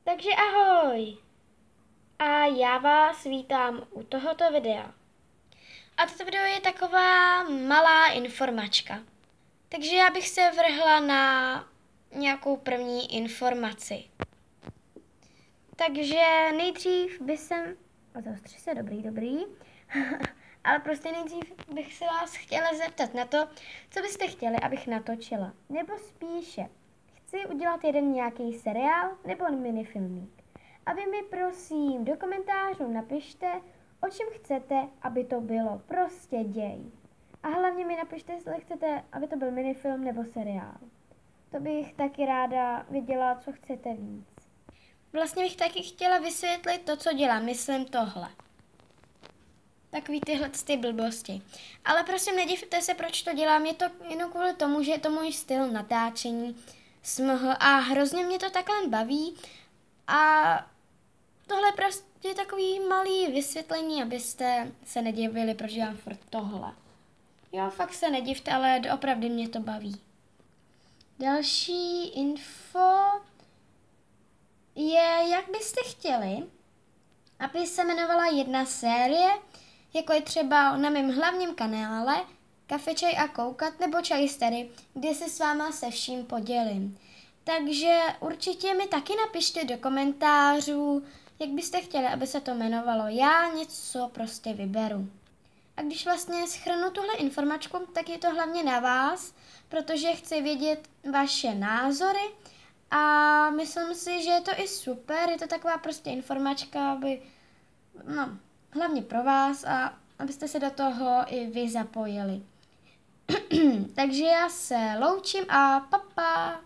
Takže ahoj! A já vás vítám u tohoto videa. A toto video je taková malá informačka. Takže já bych se vrhla na nějakou první informaci. Takže nejdřív bych jsem... Zaostři se, dobrý. Ale prostě nejdřív bych se vás chtěla zeptat na to, co byste chtěli, abych natočila. Nebo spíše, chci udělat jeden nějaký seriál nebo minifilmík. A vy mi prosím do komentářů napište, o čem chcete, aby to bylo. Prostě děj. A hlavně mi napište, jestli chcete, aby to byl minifilm nebo seriál. To bych taky ráda věděla, co chcete víc. Vlastně bych taky chtěla vysvětlit to, co dělám. Myslím tohle. Takový tyhle ty blbosti. Ale prosím, nedivte se, proč to dělám. Je to jenom kvůli tomu, že je to můj styl natáčení. A hrozně mě to takhle baví. A tohle prostě je takový malý vysvětlení, abyste se nedivili, proč dělám furt tohle. Jo, fakt se nedivte, ale opravdu mě to baví. Další info je, jak byste chtěli, aby se jmenovala jedna série, jako je třeba na mém hlavním kanále Kafe, čaj a koukat, nebo Čajstery, kde se s váma se vším podělím. Takže určitě mi taky napište do komentářů, jak byste chtěli, aby se to jmenovalo. Já něco prostě vyberu. A když vlastně shrnu tuhle informačku, tak je to hlavně na vás, protože chci vědět vaše názory a myslím si, že je to i super, je to taková prostě informačka, aby, hlavně pro vás a abyste se do toho i vy zapojili. Takže já se loučím a pa.